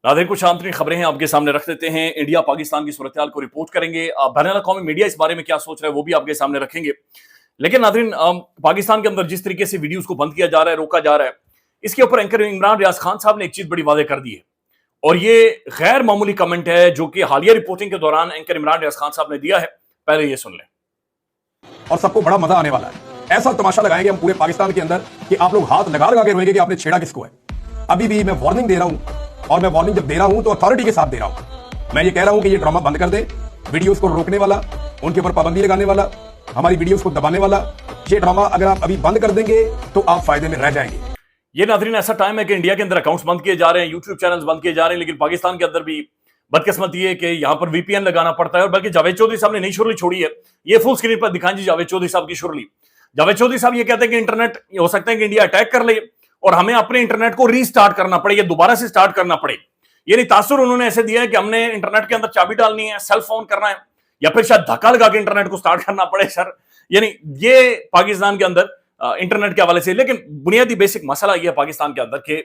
नाज़रीन, कुछ आंतरिक खबरें हैं आपके सामने रख देते हैं। इंडिया पाकिस्तान की सूरत-ए-हाल को रिपोर्ट करेंगे। बैनुल-अक़वामी मीडिया इस बारे में क्या सोच रहा है वो भी आपके सामने रखेंगे। लेकिन नाज़रीन, पाकिस्तान के अंदर जिस तरीके से वीडियोस को बंद किया जा रहा है, रोका जा रहा है, इसके ऊपर एंकर इमरान रियाज खान साहब ने एक चीज बड़ी वाज़ेह कर दी है और ये गैर मामूली कमेंट है जो कि हालिया रिपोर्टिंग के दौरान एंकर इमरान रियाज खान साहब ने दिया है। पहले ये सुन लें। और सबको बड़ा मजा आने वाला है। ऐसा तमाशा लगाएंगे हम पूरे पाकिस्तान के अंदर कि आप लोग हाथ लगा लगा के रोएंगे कि आपने छेड़ा किसको है। अभी भी मैं वार्निंग दे रहा हूं, और मैं वार्निंग जब दे रहा हूं तो अथॉरिटी के साथ दे रहा हूं। मैं ये कह रहा हूं कि ये ड्रामा बंद कर दे। वीडियोस को रोकने वाला, उनके ऊपर पाबंदी लगाने वाला, हमारी वीडियोस को दबाने वाला, ये ड्रामा अगर आप अभी बंद कर देंगे तो आप फायदे में रह जाएंगे। ये नाज़रीन, ऐसा टाइम है कि इंडिया के अंदर अकाउंट्स बंद किए जा रहे हैं, यूट्यूब चैनल्स बंद किए जा रहे हैं, लेकिन पाकिस्तान के अंदर भी बदकिस्मती है कि यहां पर वीपीएन लगाना पड़ता है। और बल्कि जावेद चौधरी साहब ने नई शुरली छोड़ी है। ये फुल स्क्रीन पर दिखाएं जी जावेद चौधरी साहब की शुरली। जावेद चौधरी साहब ये कहते हैं कि इंटरनेट हो सकता है कि इंडिया अटैक कर ले और हमें अपने इंटरनेट को रीस्टार्ट करना पड़े या दोबारा से स्टार्ट करना पड़े। ये नहीं तासुर उन्होंने ऐसे दिया है कि हमने इंटरनेट के अंदर चाबी डालनी है, सेल फोन करना है या फिर शायद धक्का लगा के इंटरनेट को स्टार्ट करना पड़े। सर, यानी ये पाकिस्तान के अंदर इंटरनेट के हवाले से, लेकिन बुनियादी बेसिक मसला यह है पाकिस्तान के अंदर कि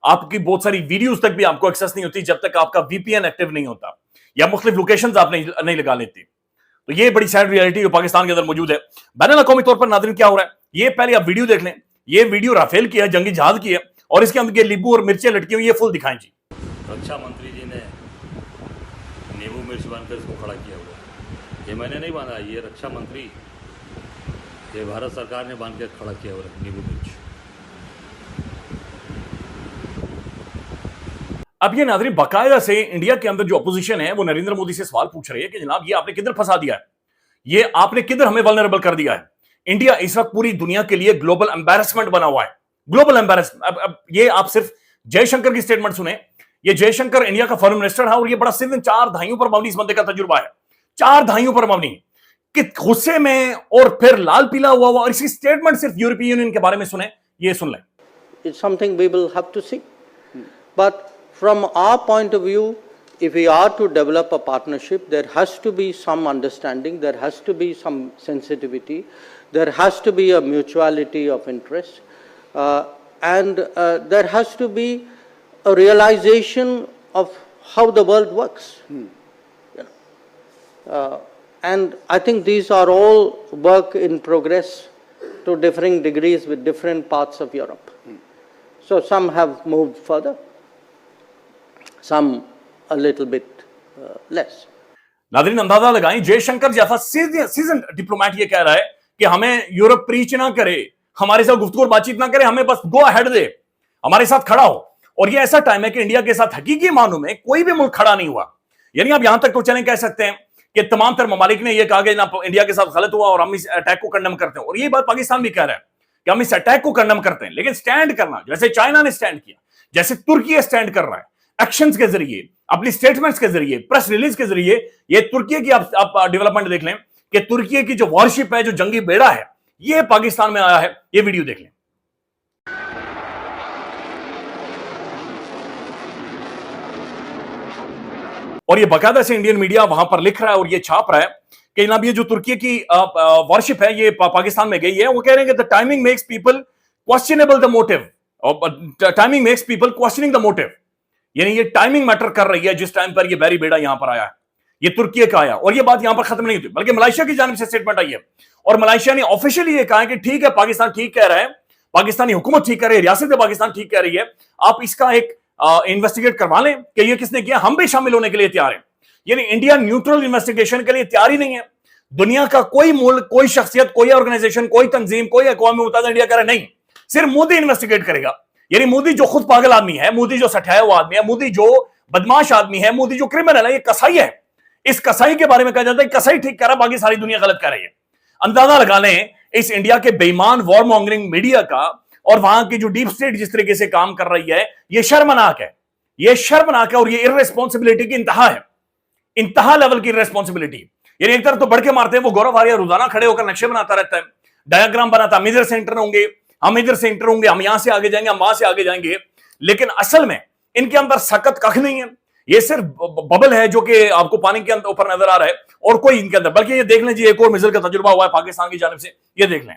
आपकी बहुत सारी वीडियोस तक भी आपको एक्सेस नहीं होती जब तक आपका वीपीएन एक्टिव नहीं होता या मुख्तलिफ लोकेशंस आप नहीं लगा लेते। तो ये बड़ी सैड रियलिटी जो पाकिस्तान के अंदर मौजूद है। बैनुल-अक़वामी तौर पर नाज़रीन क्या हो रहा है, ये पहले आप वीडियो देख लें। ये वीडियो राफेल की है, जंगी जहाज की है, और इसके अंदर ये नींबू और मिर्चें लटकी हुई, ये फुल दिखाएं जी। रक्षा मंत्री जी ने नींबू मिर्च बांधकर इसको खड़ा किया हुआ। ये मैंने नहीं बांधा, ये रक्षा मंत्री, ये भारत सरकार ने बांध कर खड़ा किया हुआ नींबू मिर्च। अब ये नाज़रीन बाकायदा से इंडिया के अंदर जो अपोजिशन है वो नरेंद्र मोदी से सवाल पूछ रही है कि जनाब ये आपने किधर फंसा दिया है, ये आपने किधर हमें वल्नरेबल कर दिया है। इंडिया इस वक्त पूरी दुनिया के लिए ग्लोबल एम्बैरेसमेंट बना हुआ है, ग्लोबल एम्बैरेसमेंट। अब ये आप सिर्फ जयशंकर की स्टेटमेंट सुने। ये जयशंकर इंडिया का फॉरेन मिनिस्टर है और ये बड़ा सिर्फ 4 दहाइयों पर मबनी इस बंदे का तजुर्बा है। 4 दहाइयों पर मबनी कि गुस्से में और फिर लाल पीला हुआ और इसकी स्टेटमेंट सिर्फ यूरोपीय यूनियन के बारे में सुने। ये सुन लें। It's something we will have to see. But from our point of view, if we are to develop a partnership, there has to be some understanding, there has to be some sensitivity, there has to be a mutuality of interest, and there has to be a realization of how the world works. You know. And I think these are all work in progress to differing degrees with different parts of Europe. So some have moved further, some a little bit less. नाज़रीन, अंदाजा लगाएं, जयशंकर जैसा season diplomat ये कह रहा है कि हमें यूरोप प्रीच ना करे, हमारे साथ गुफ्तगू और बातचीत ना करे, हमें बस गो अहेड दे, हमारे साथ खड़ा हो। और ये ऐसा टाइम है कि इंडिया के साथ हकीकी मानों में कोई भी मुल्क खड़ा नहीं हुआ। यानी आप यहां तक तो चलें कह सकते हैं कि तमाम तर ममालिक ने यह कहा कि ना इंडिया के साथ गलत हुआ और हम इस अटैक को कंडम करते हैं। और ये बात पाकिस्तान भी कह रहा है कि हम इस अटैक को कंडम करते हैं, लेकिन स्टैंड करना, जैसे चाइना ने स्टैंड किया, जैसे तुर्की स्टैंड कर रहा है, एक्शंस के जरिए, अपनी स्टेटमेंट्स के जरिए, प्रेस रिलीज के जरिए। ये तुर्की की आप डेवलपमेंट देख लें कि तुर्की की जो वॉरशिप है, जो जंगी बेड़ा है, ये पाकिस्तान में आया है। ये वीडियो देख लें। और ये बाकायदा से इंडियन मीडिया वहां पर लिख रहा है और ये छाप रहा है कि जनाब ये जो तुर्की की वॉरशिप है ये पाकिस्तान में गई है। वो कह रहे हैं कि the timing makes people questionable the motive, और timing makes people questioning the motive. यानी ये टाइमिंग मैटर कर रही है जिस टाइम पर ये बैरी बेड़ा यहां पर आया है, ये तुर्की का आया। और ये बात यहां पर खत्म नहीं होती, बल्कि मलेशिया की जानिब से स्टेटमेंट आई है और मलेशिया ने ऑफिशियली ये कहा है कि ठीक है, पाकिस्तान ठीक कह रहा है, पाकिस्तानी हुकूमत ठीक कह रही है, रियासत पाकिस्तान ठीक कह रही है, आप इसका एक इन्वेस्टिगेट करवा लें कि ये किसने किया, हम भी शामिल होने के लिए तैयार हैं। यानी इंडिया न्यूट्रल इन्वेस्टिगेशन के लिए तैयार ही नहीं है। दुनिया का कोई मुल्क, कोई शख्सियत, कोई ऑर्गेनाइजेशन, कोई तंजीम, कोई अक़वाम मुत्तहिदा इंडिया कह रहा नहीं, सिर्फ मोदी इन्वेस्टिगेट करेगा। यानी मोदी जो खुद पागल आदमी है, मोदी जो सठाया हुआ आदमी है, मोदी जो बदमाश आदमी है, मोदी जो क्रिमिनल है, ये कसाई है। इस कसाई के बारे में कहा जाता है कसाई ठीक कह रहा, बाकी सारी दुनिया गलत कर रही है। अंदाजा लगा लें इस इंडिया के बेईमान वॉर मॉन्गरिंग मीडिया का और वहां की जो डीप स्टेट जिस तरीके से काम कर रही है, ये शर्मनाक है, ये शर्मनाक है। और ये इर्रेस्पॉन्सिबिलिटी की इंतहा है, इंतहा लेवल की इर्रेस्पॉन्सिबिलिटी। यानी एक तरफ तो बढ़ के मारते हैं, वो गौरव आर्या रोजाना खड़े होकर नक्शे बनाता रहता है, डायग्राम बनाता, हम इधर से एंटर होंगे, हम इधर से एंटर होंगे, हम यहां से आगे जाएंगे, हम वहां से आगे जाएंगे, लेकिन असल में इनके अंदर सकत कख नहीं है। ये सिर्फ बबल है जो कि आपको पानी के अंदर ऊपर नजर आ रहा है और कोई इनके अंदर। बल्कि ये देख लें जी, एक और मिसाइल का तजुर्बा हुआ है पाकिस्तान की जानिब से, ये देख लें।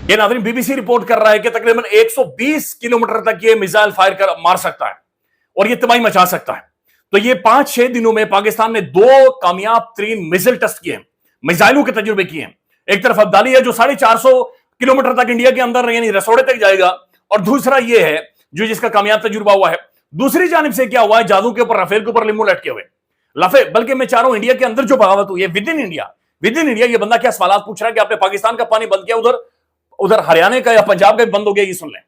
ये नाज़रीन बीबीसी रिपोर्ट कर रहा है कि तकरीबन 120 किलोमीटर तक ये मिसाइल फायर कर मार सकता है और ये तबाही मचा सकता है। तो ये 5-6 दिनों में पाकिस्तान ने 2 कामयाब तरीन मिसाइल टेस्ट किए हैं, मिसाइलों के तजुर्बे किए हैं। एक तरफ अब्दाली है जो 450 किलोमीटर तक इंडिया के अंदर यानी रसोड़े तक जाएगा, और दूसरा ये है जो जिसका कामयाब तजुर्बा हुआ है। दूसरी जानिब से क्या हुआ है, जादू के ऊपर, राफेल के ऊपर लिम्बू लटके हुए लफे, बल्कि मैं चाह रहा हूं इंडिया के अंदर जो बगावत हुई है विद इन इंडिया, ये बंदा क्या सवाल पूछ रहा है कि आपने पाकिस्तान का पानी बंद किया, उधर हरियाणा का या पंजाब का बंद हो गया, ये सुन लें।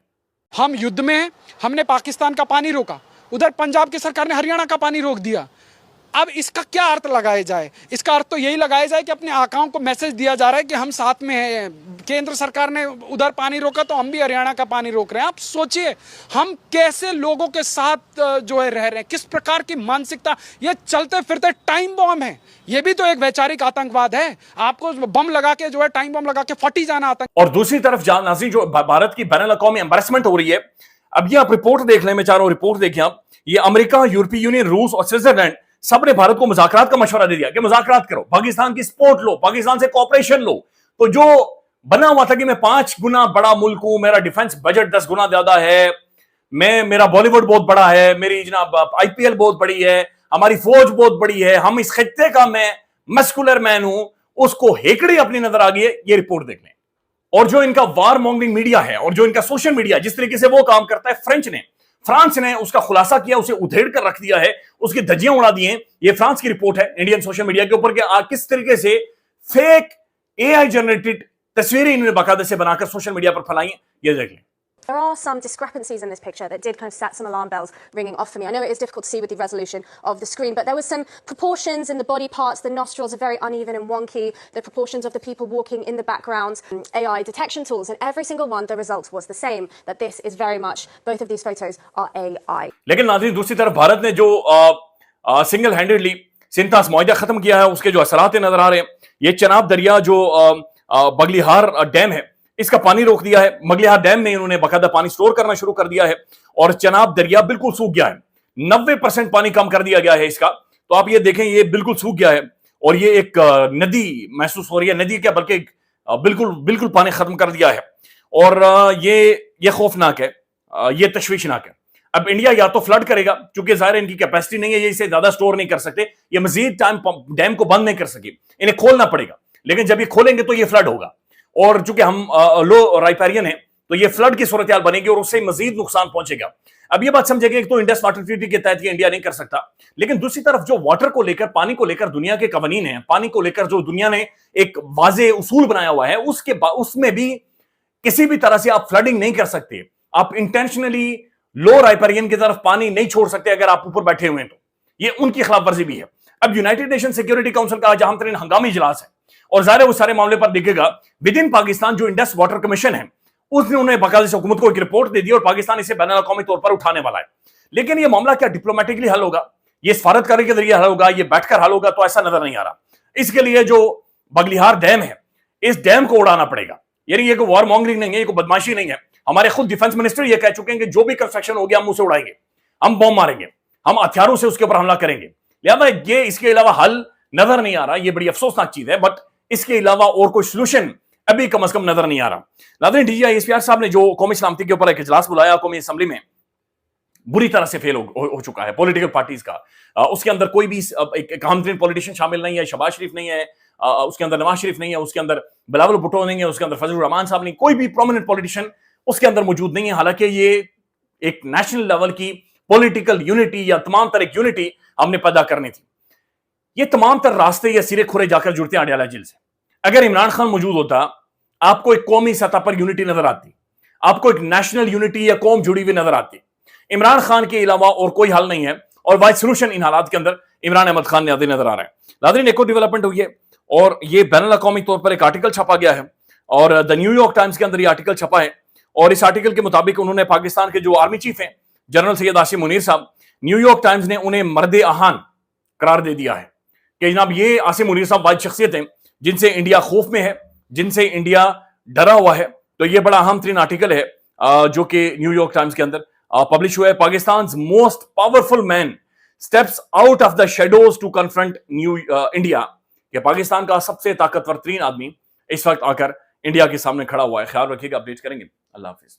हम युद्ध में हैं, हमने पाकिस्तान का पानी रोका, उधर पंजाब की सरकार ने हरियाणा का पानी रोक दिया। अब इसका क्या अर्थ लगाया जाए? इसका अर्थ तो यही लगाया जाए कि अपने आकाओं को मैसेज दिया जा रहा है कि हम साथ में हैं। केंद्र सरकार ने उधर पानी रोका तो हम भी हरियाणा का पानी रोक रहे हैं। आप सोचिए हम कैसे लोगों के साथ जो है रह रहे हैं, किस प्रकार की मानसिकता। ये चलते फिरते टाइम बॉम्ब है, ये भी तो एक वैचारिक आतंकवाद है। आपको बम लगा के जो है टाइम बम लगा के फटी जाना आतंक। और दूसरी तरफ नाज़रीन जो भारत की बैनुल अक़वामी एम्बैरेसमेंट हो रही है, अब ये आप रिपोर्ट देख लें, मैं चाह रहा हूं रिपोर्ट देखें आप। ये अमेरिका, यूरोपीय यूनियन, रूस और स्विट्जरलैंड सब ने भारत को मुज़ाकरात का मशवरा दे दिया कि मुज़ाकरात करो, पाकिस्तान की सपोर्ट लो, पाकिस्तान से कोऑपरेशन लो। तो जो बना हुआ था कि मैं 5 गुना बड़ा मुल्क हूं, मेरा डिफेंस बजट 10 गुना ज्यादा है, मेरा बॉलीवुड बहुत बड़ा है, मेरी जनाब आईपीएल बहुत बड़ी है, हमारी फौज बहुत बड़ी है, हम इस खित्ते का मैं मस्कुलर मैन हूं, उसको हेकड़ी अपनी नजर आ गई है। ये रिपोर्ट देख लें। और जो इनका वार मॉन्गरिंग मीडिया है और जो इनका सोशल मीडिया जिस तरीके से वो काम करता है, फ्रांस ने उसका खुलासा किया, उसे उधेड़ कर रख दिया है, उसकी धज्जियां उड़ा दी हैं। ये फ्रांस की रिपोर्ट है इंडियन सोशल मीडिया के ऊपर कि किस तरीके से फेक एआई जनरेटेड तस्वीरें इन्होंने बाकायदा से बनाकर सोशल मीडिया पर फैलाई हैं। ये देख लें। There are some discrepancies in this picture that did kind of set some alarm bells ringing off for me. I know it is difficult to see with the resolution of the screen, but there was some proportions in the body parts. The nostrils are very uneven and wonky. The proportions of the people walking in the background, AI detection tools, and every single one, the result was the same, that this is very much, both of these photos are AI. लेकिन नाज़रीन दूसरी तरफ भारत ने जो single handedly सिंतास मुआहिदा खत्म किया है, उसके जो असरात नजर आ रहे हैं। ये चनाब दरिया जो बगलिहार डैम है, इसका पानी रोक दिया है। मगलिहार डैम में इन्होंने बाकायदा पानी स्टोर करना शुरू कर दिया है और चनाब दरिया बिल्कुल सूख गया है। 90% पानी कम कर दिया गया है इसका। तो आप ये देखें, ये बिल्कुल सूख गया है और ये एक नदी महसूस हो रही है। नदी क्या बल्कि बिल्कुल पानी खत्म कर दिया है और ये खौफनाक है, ये तशवीशनाक है। अब इंडिया या तो फ्लड करेगा, चूंकि जाहिर है इनकी कैपेसिटी नहीं है, ये इसे ज्यादा स्टोर नहीं कर सकते, ये मजीद टाइम डैम को बंद नहीं कर सके, इन्हें खोलना पड़ेगा। लेकिन जब ये खोलेंगे तो ये फ्लड होगा और चूंकि हम लो राइपेरियन है तो ये फ्लड की सूरत हाल बनेगी और उससे मजीद नुकसान पहुंचेगा। अब ये बात समझेगा, एक तो इंडस वाटर ट्रीटी के तहत ये इंडिया नहीं कर सकता, लेकिन दूसरी तरफ जो वाटर को लेकर, पानी को लेकर दुनिया के कवानीन है, पानी को लेकर जो दुनिया ने एक वाजे उसूल बनाया हुआ है, उसमें भी किसी भी तरह से आप फ्लडिंग नहीं कर सकते। आप इंटेंशनली लो राइपेरियन की तरफ पानी नहीं छोड़ सकते अगर आप ऊपर बैठे हुए हैं तो ये उनकी खिलाफ वर्जी भी है। अब यूनाइटेड नेशन सिक्योरिटी काउंसिल का आज अहम हंगामी इजलास है और जाहिर है उस सारे मामले पर दिखेगा। विद इन पाकिस्तान जो इंडस वाटर कमीशन है उसने उन्हें बाकायदा से हुकूमत को एक रिपोर्ट दे दी और पाकिस्तान इसे बैनुल अक़वामी तौर पर उठाने वाला है। लेकिन यह मामला क्या डिप्लोमेटिकली हल होगा, यह सफारतकारी के जरिए हल होगा, यह बैठकर हल होगा, तो ऐसा नजर नहीं आ रहा। इसके लिए जो बगलिहार डैम है, इस डैम को उड़ाना पड़ेगा। यानी ये कोई वॉर मॉन्गरिंग नहीं है, ये कोई बदमाशी नहीं है। हमारे खुद डिफेंस मिनिस्टर ये कह चुके हैं कि जो भी कंस्ट्रक्शन हो गया हम उसे उड़ाएंगे, हम बम मारेंगे, हम हथियारों से उसके ऊपर हमला करेंगे। लिहाजा ये इसके अलावा हल नजर नहीं आ रहा। ये बड़ी अफसोसनाक चीज है, बट इसके अलावा और कोई सोल्यूशन अभी कम से कम नजर नहीं आ रहा। नाज़रीन, डीजीआई एसपीआर साहब ने जो कौमी सलामती के ऊपर एक इजलास बुलाया कौमी असेंबली में, बुरी तरह से फेल हो चुका है पॉलिटिकल पार्टीज का। उसके अंदर कोई भी एक अहम तरीन पॉलिटिशियन शामिल नहीं है, शहबाज शरीफ नहीं है, उसके अंदर नवाज शरीफ नहीं है, उसके अंदर बिलावल भुट्टो नहीं है, उसके अंदर फजलुर रहमान साहब नहीं, कोई भी प्रोमिनेंट पॉलिटिशियन उसके अंदर मौजूद नहीं है। हालांकि ये एक नेशनल लेवल की पॉलिटिकल यूनिटी या तमाम तरह यूनिटी हमने पैदा करनी थी। ये तमाम तर रास्ते या सिरे खुरे जाकर जुड़ते हैं अडयाला जेल से। अगर इमरान खान मौजूद होता, आपको एक कौमी सतह पर यूनिटी नजर आती, आपको एक नेशनल यूनिटी या कौम जुड़ी हुई नजर आती। इमरान खान के अलावा और कोई हल नहीं है और वाइड सोल्यूशन इन हालात के अंदर इमरान अहमद खान ने नजर आ रहा है। नाज़रीन, एक और डेवलपमेंट हुई है और ये बैनुल अक़वामी तौर पर एक आर्टिकल छपा गया है और द न्यूयॉर्क टाइम्स के अंदर ये आर्टिकल छपा है और इस आर्टिकल के मुताबिक उन्होंने पाकिस्तान के जो आर्मी चीफ हैं जनरल सैयद आसिम मुनीर साहब, न्यूयॉर्क टाइम्स ने उन्हें मर्द आहान करार दे दिया है कि जनाब ये आसिम मुनीर साहब वाहिद शख्सियत हैं जिनसे इंडिया खौफ में है, जिनसे इंडिया डरा हुआ है। तो ये बड़ा अहम तरीन आर्टिकल है जो कि न्यूयॉर्क टाइम्स के अंदर पब्लिश हुआ है। Pakistan most powerful man steps out of the shadows to confront India, कि पाकिस्तान का सबसे ताकतवर तरीन आदमी इस वक्त आकर इंडिया के सामने खड़ा हुआ है। ख्याल रखिएगा, अपडेट करेंगे। अल्लाह हाफिज।